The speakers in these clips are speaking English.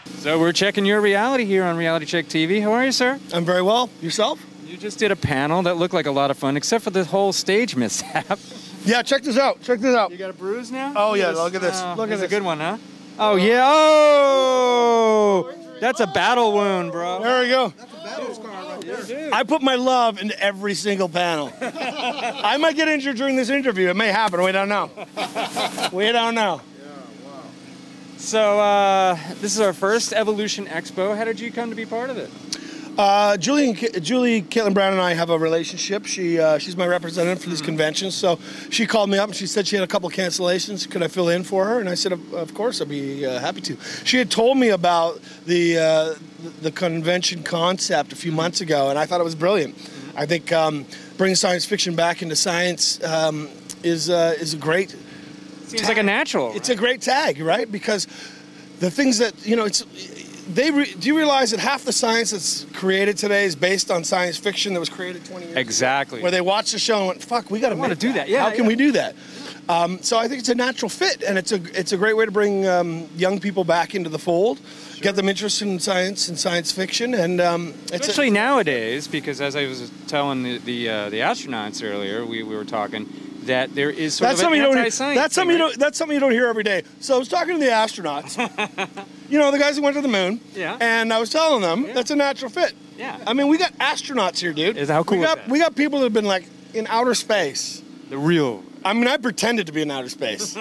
So we're checking your reality here on Reality Check TV. How are you, sir? I'm very well. Yourself? You just did a panel that looked like a lot of fun, except for the whole stage mishap. Yeah, check this out. Check this out. You got a bruise now? Oh, yeah, look at this. Look at That's this. a good one, huh? Oh, yeah. Oh! That's a battle wound, bro. There we go. That's a battle scar right there. I put my love into every single panel. I might get injured during this interview. It may happen. We don't know. We don't know. So this is our first Evolution Expo. How did you come to be part of it? Julie, Caitlin Brown and I have a relationship. She's my representative for these conventions. So she called me up and she said she had a couple of cancellations. Could I fill in for her? And I said, of course, I'd be happy to. She had told me about the convention concept a few months ago, and I thought it was brilliant. I think bringing science fiction back into science is a great. Seems like a natural. It's a great tag, right? Because the things that do you realize that half the science that's created today is based on science fiction that was created 20 years Exactly. ago? Where they watched the show and went, fuck, we got to want to do that. Yeah. How can we do that? So I think it's a natural fit, and it's a great way to bring young people back into the fold, get them interested in science and science fiction, and especially nowadays, because as I was telling the astronauts earlier, we were talking that there is sort of an anti-science. That's something you don't hear every day. So I was talking to the astronauts, the guys who went to the moon, and I was telling them that's a natural fit. Yeah. I mean, we got astronauts here, dude. How cool is that? We got people that have been like in outer space. The real. I mean, I pretended to be in outer space.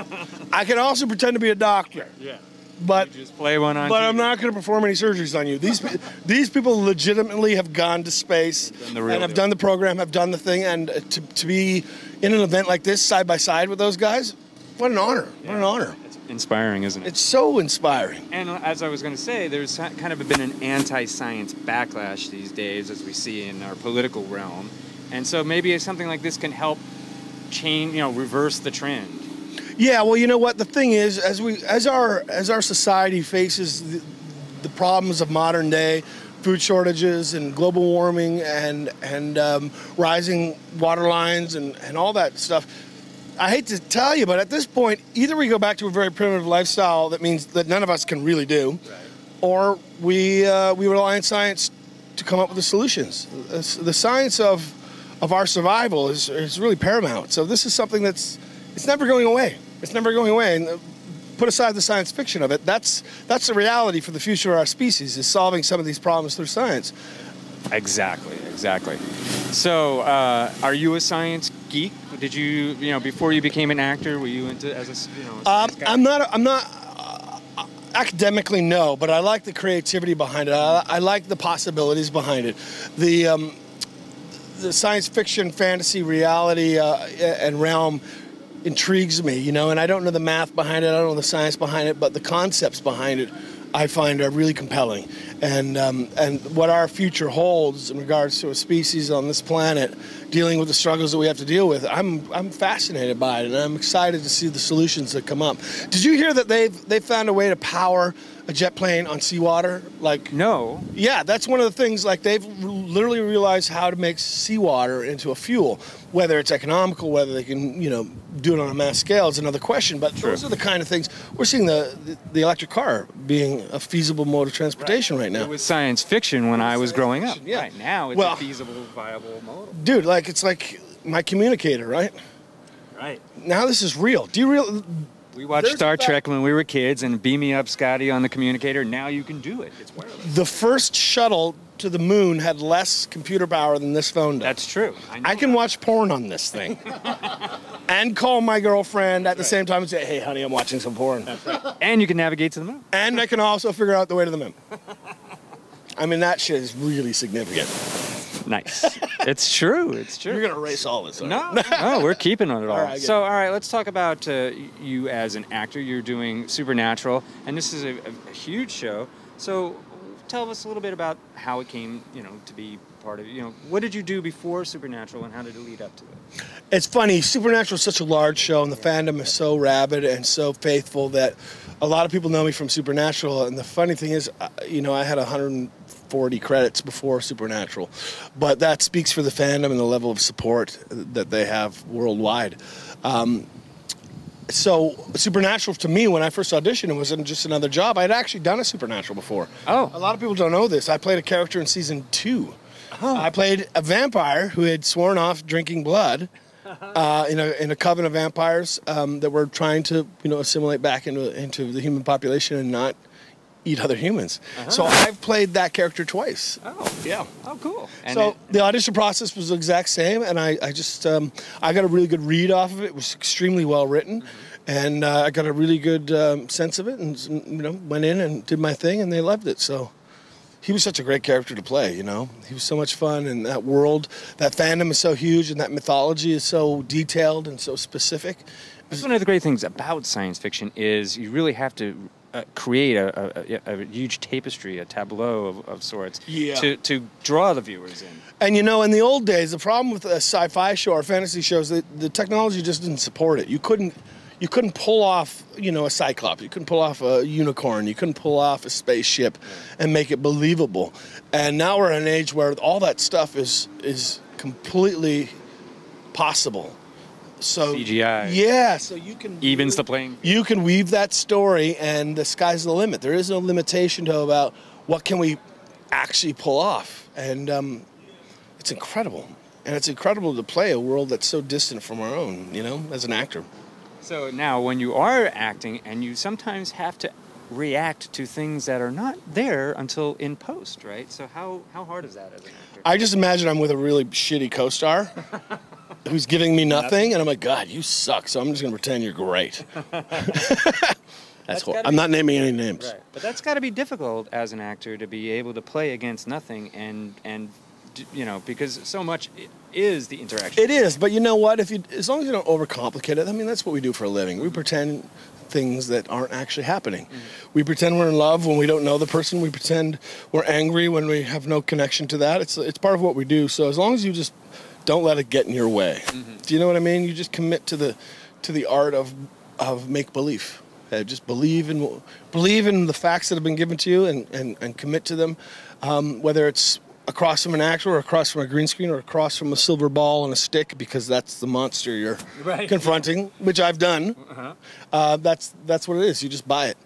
I can also pretend to be a doctor. Yeah. But you just play one on. But TV. I'm not going to perform any surgeries on you. These people legitimately have gone to space and have done the program, have done the thing, and to be in an event like this side by side with those guys, what an honor! What an honor! It's inspiring, isn't it? It's so inspiring. And as I was going to say, there's kind of been an anti-science backlash these days, as we see in our political realm, and so maybe something like this can help change, reverse the trend. Yeah, well, you know what? The thing is, as our society faces the problems of modern day, food shortages and global warming and rising water lines and all that stuff, I hate to tell you, but at this point, either we go back to a very primitive lifestyle that means that none of us can really do, or we rely on science to come up with the solutions. The science of our survival is really paramount. So this is something it's never going away. It's never going away. And put aside the science fiction of it, that's the reality for the future of our species, is solving some of these problems through science. Exactly. So, are you a science geek? Did you, before you became an actor, were you into as a science guy? I'm not academically, no, but I like the creativity behind it. I like the possibilities behind it. The science fiction, fantasy, reality, and realm intrigues me, and I don't know the math behind it, I don't know the science behind it, but the concepts behind it I find are really compelling. And what our future holds in regards to a species on this planet dealing with the struggles that we have to deal with, I'm fascinated by it, and I'm excited to see the solutions that come up. Did you hear that they've found a way to power a jet plane on seawater? No. Yeah, that's one of the things. They've literally realized how to make seawater into a fuel. Whether it's economical, whether they can, do it on a mass scale is another question. But those are the kind of things we're seeing. The electric car being a feasible mode of transportation right now. It was science fiction when I was growing up. Yeah. Right now, it's a feasible, viable mode. Dude, it's like my communicator, right? Right. Now this is real. Do you real? We watched Star Trek when we were kids, and beam me up, Scotty, on the communicator. Now you can do it. It's wireless. The first shuttle to the moon had less computer power than this phone does. That's true. I can watch porn on this thing. And call my girlfriend at the same time and say, hey, honey, I'm watching some porn. That's right. And you can navigate to the moon. And I can also figure out the way to the moon. I mean, that shit is really significant. Nice. It's true. It's true. You're going to erase all this. No, we're keeping on it all. All right, so, all right, let's talk about you as an actor. You're doing Supernatural, and this is a huge show. So tell us a little bit about how it came, to be part of it. What did you do before Supernatural, and how did it lead up to it? It's funny. Supernatural is such a large show, and the fandom is so rabid and so faithful that a lot of people know me from Supernatural. And the funny thing is, I had 140 credits before Supernatural, but that speaks for the fandom and the level of support that they have worldwide. So Supernatural to me, when I first auditioned, it wasn't just another job. I had actually done a Supernatural before. Oh. A lot of people don't know this. I played a character in season 2. Oh. I played a vampire who had sworn off drinking blood in a coven of vampires that were trying to, assimilate back into the human population and not eat other humans. So I've played that character twice. Oh. Yeah. Oh, cool. And so the audition process was the exact same, and I just I got a really good read off of it. It was extremely well written, and I got a really good sense of it, and went in and did my thing, and they loved it. So he was such a great character to play. He was so much fun, and that world, that fandom is so huge, and that mythology is so detailed and so specific. That's one of the great things about science fiction is you really have to create a huge tapestry, a tableau of sorts, to draw the viewers in. And in the old days, the problem with a sci-fi show or fantasy shows, the technology just didn't support it. You couldn't pull off, a cyclops. You couldn't pull off a unicorn. You couldn't pull off a spaceship and make it believable. And now we're in an age where all that stuff is completely possible. So CGI. Yeah, so you can evens the playing. You can weave that story, and the sky's the limit. There is no limitation to about what can we actually pull off, and it's incredible. And it's incredible to play a world that's so distant from our own, as an actor. So now, when you are acting, and you sometimes have to react to things that are not there until in post, right? So how hard is that as an actor? I just imagine I'm with a really shitty co-star who's giving me nothing, and I'm like, God, you suck, so I'm just going to pretend you're great. That's horrible. I'm not naming any names. Right. But that's got to be difficult as an actor to be able to play against nothing and because so much is the interaction. It is, but you know what? As long as you don't overcomplicate it, that's what we do for a living. We pretend things that aren't actually happening. We pretend we're in love when we don't know the person. We pretend we're angry when we have no connection to that. It's part of what we do. So as long as you just don't let it get in your way. Do you know what I mean? You just commit to the art of make believe. Just believe in the facts that have been given to you and commit to them, whether it's across from an actor or across from a green screen or across from a silver ball and a stick, because that's the monster you're confronting, which I've done. That's what it is. You just buy it,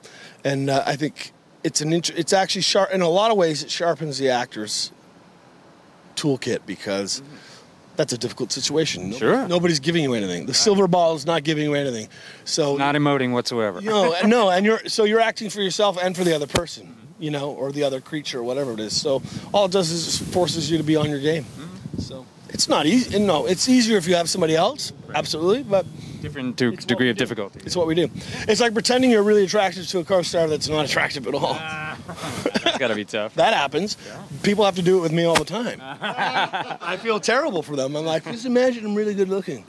and I think it's actually sharp in a lot of ways. It sharpens the actor's toolkit because that's a difficult situation. Nobody's giving you anything. The silver ball is not giving you anything. So not emoting whatsoever. No, and you're acting for yourself and for the other person. Or the other creature, or whatever it is. So all it does is just forces you to be on your game. So it's not easy. No, it's easier if you have somebody else. Absolutely, but different degree of difficulty. It's what we do. It's like pretending you're really attracted to a co-star that's not attractive at all. That's got to be tough. That happens. Yeah. People have to do it with me all the time. I feel terrible for them. I'm like, just imagine I'm really good looking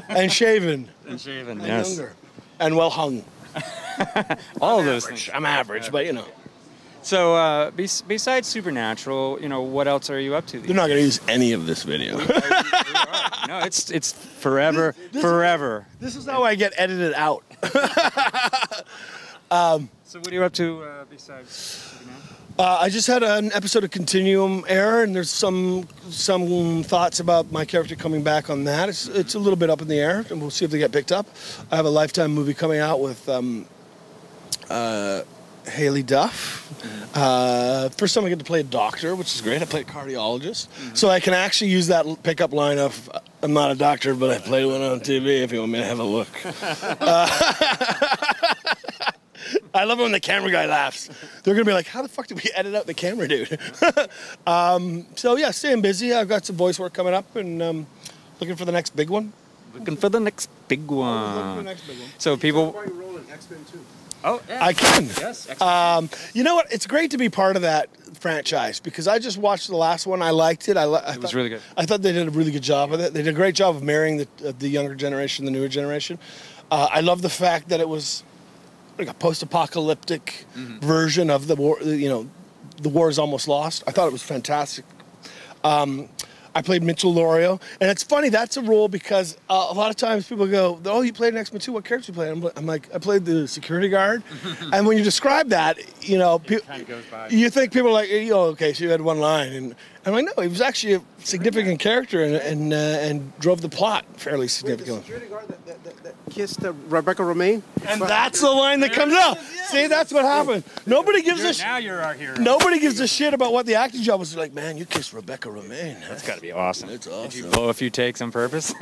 and shaven. And younger. And well hung. All of those things. I'm average, but So, besides Supernatural, what else are you up to? They're not going to use any of this video. No, it's forever, forever. This is how I get edited out. So what are you up to besides Supernatural? I just had an episode of Continuum air, and there's some thoughts about my character coming back on that. It's a little bit up in the air, and we'll see if they get picked up. I have a Lifetime movie coming out with Haley Duff. First time I get to play a doctor, which is great. I play a cardiologist. So I can actually use that pickup line of, I'm not a doctor, but I played one on TV if you want me to have a look. I love it when the camera guy laughs. They're going to be like, how the fuck did we edit out the camera dude? So yeah, staying busy. I've got some voice work coming up, and looking for the next big one. Looking for the next big one. So people... Oh, yeah. I can. Yes. You know what? It's great to be part of that franchise because I just watched the last one. I liked it. It was really good. I thought they did a really good job with it. They did a great job of marrying the younger generation, the newer generation. I love the fact that it was like a post-apocalyptic version of the war. The war is almost lost. I thought it was fantastic. I played Mitchell Lorio, and it's funny, that's a role because a lot of times people go, oh, you played in X-Men 2, what character you play? I'm like, I played the security guard. And when you describe that, you know, you think people are like, oh, okay, so you had one line. And I'm like, no, he was actually a significant character and drove the plot fairly significantly. Wait, the security guard that kissed Rebecca Romijn? And that's the line that comes out. See, that's what happened. Nobody gives a Now you're our hero. Nobody gives a shit about what the acting job was. Like, man, you kissed Rebecca Romijn. That's got to be awesome. It's awesome. Did you blow a few takes on purpose?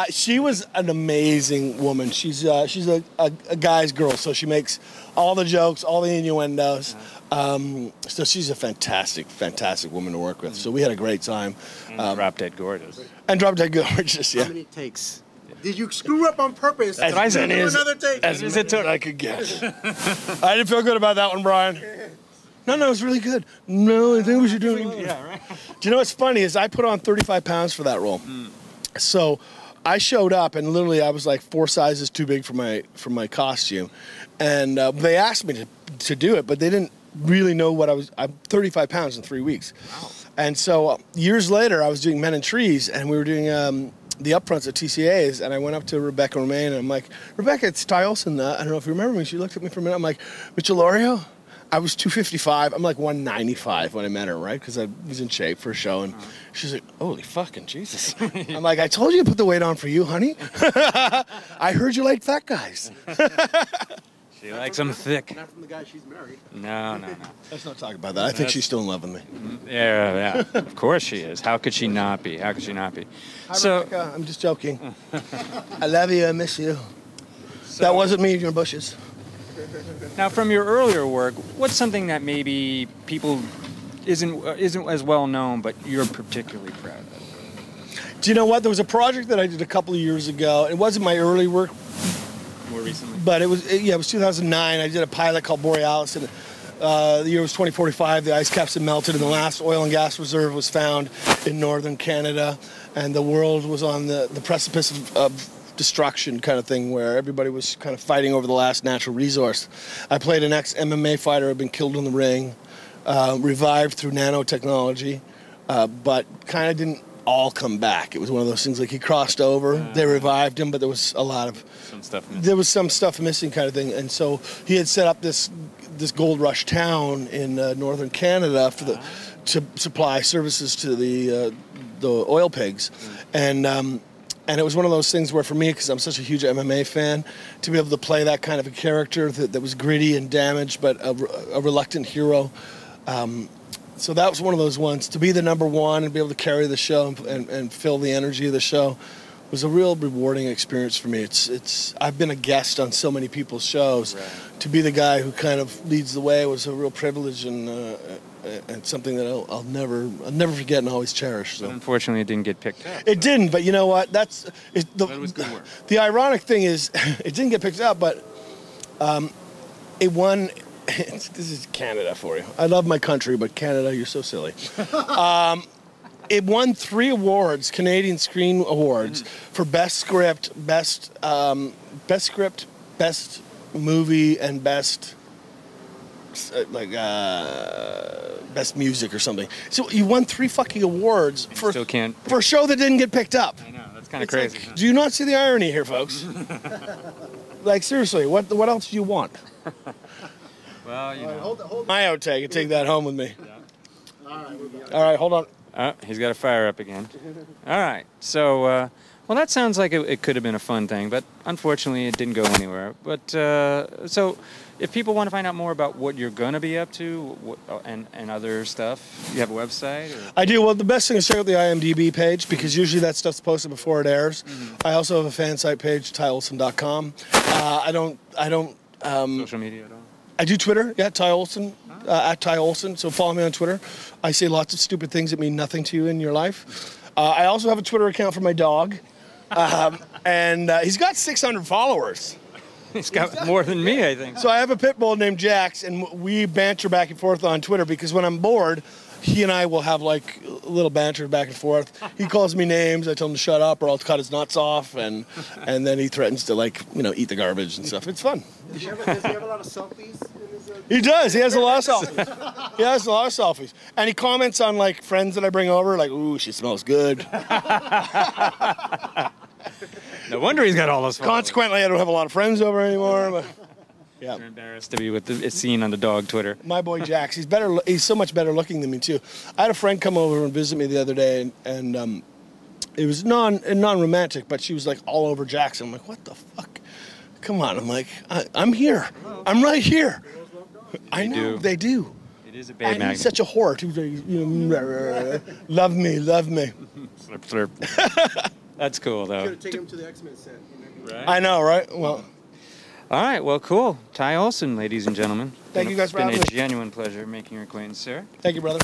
She was an amazing woman. She's a guy's girl, so she makes all the jokes, all the innuendos. So she's a fantastic, fantastic woman to work with. So we had a great time. And Drop Dead Gorgeous. And Drop Dead Gorgeous, yeah. How many takes? Did you screw up on purpose? As many as I could guess. I didn't feel good about that one, Brian. No, it was really good. No, I think we should do it. Yeah, right. Do you know what's funny is I put on 35 pounds for that role. So I showed up and literally I was like 4 sizes too big for my costume. And they asked me to do it, but they didn't really know what I'm 35 pounds in 3 weeks. Wow. And so years later, I was doing Men in Trees, and we were doing the upfronts at TCAs, and I went up to Rebecca Romijn, and I'm like, Rebecca, it's Ty Olsson. I don't know if you remember me. She looked at me for a minute. I'm like, Mitchell Lorio? I was 255. I'm like 195 when I met her, right? Because I was in shape for a show, and she's like, holy fucking Jesus. I'm like, I told you to put the weight on for you, honey. I heard you like fat guys. She likes them thick. Not from the guy she's married. No. Let's not talk about that. I think she's still in love with me. Yeah. Of course she is. How could she not be? Hi, Rebecca. I'm just joking. I love you. I miss you. That wasn't me in your bushes. Now, from your earlier work, what's something that maybe people isn't as well known, but you're particularly proud of? Do you know what? There was a project that I did a couple of years ago. It wasn't my early work. More recently? But it was 2009. I did a pilot called Borealis, and the year was 2045. The ice caps had melted, and the last oil and gas reserve was found in northern Canada, and the world was on the precipice of destruction kind of thing, where everybody was kind of fighting over the last natural resource. I played an ex-MMA fighter who had been killed in the ring, revived through nanotechnology, but kind of didn't all come back. It was one of those things like he crossed over, they revived him, but there was a lot of some stuff missing kind of thing. And so he had set up this gold rush town in northern Canada for to supply services to the oil pigs. And it was one of those things where for me, because I'm such a huge MMA fan, to be able to play that kind of a character that was gritty and damaged, but a reluctant hero. So that was one of those ones. To be the number one and be able to carry the show and feel the energy of the show was a real rewarding experience for me. I've been a guest on so many people's shows. Right. To be the guy who kind of leads the way was a real privilege and something that I'll never forget and always cherish. So. But unfortunately, it didn't get picked up. It didn't, but you know what? But it was good work. The ironic thing is, it didn't get picked up, but it won. This is Canada for you. I love my country, but Canada, you're so silly. It won 3 awards, Canadian Screen Awards, for best script, best movie, and best music or something. So you won 3 fucking awards for a show that didn't get picked up. I know, that's kind of crazy. Like, do you not see the irony here, folks? Like, seriously, what else do you want? Well, you know. Hold my outtake and take that home with me. Yeah. All right, hold on. Oh, he's got a fire up again. All right. So, well, that sounds like it could have been a fun thing, but unfortunately it didn't go anywhere. But, so if people want to find out more about what you're going to be up to and other stuff, you have a website? Or? I do. Well, the best thing is check out the IMDb page, because usually that stuff's posted before it airs. I also have a fan site page, tyolsson.com. I don't Social media at all? I do Twitter, Ty Olsson, at Ty Olsson, so follow me on Twitter. I say lots of stupid things that mean nothing to you in your life. I also have a Twitter account for my dog, and he's got 600 followers. He's got more than me, I think. So I have a pit bull named Jax, and we banter back and forth on Twitter, because when I'm bored, he and I will have like a little banter back and forth. He calls me names. I tell him to shut up or I'll cut his nuts off, and then he threatens to like eat the garbage and stuff. It's fun. Does he have a lot of selfies? In his, He does. He has a lot of selfies. He has a lot of selfies, and he comments on like friends that I bring over, like, "Ooh, she smells good." No wonder he's got all those followers. Consequently, I don't have a lot of friends over anymore. But yeah. You're embarrassed to be with the scene on the dog Twitter. My boy Jax, he's better. He's so much better looking than me too. I had a friend come over and visit me the other day, and it was non-romantic, but she was like all over Jax. I'm like, what the fuck? Come on. I'm like, I'm here. I'm right here. I know they do. It is a babe And magnet. he's such a whore. He's like, love me, love me. Slurp, slurp. That's cool though. Take him to the X-Men set. Right? I know, right? Well, All right, well, cool. Ty Olsson, ladies and gentlemen. Thank you guys for having me. It's been a genuine pleasure making your acquaintance, sir. thank you, brother.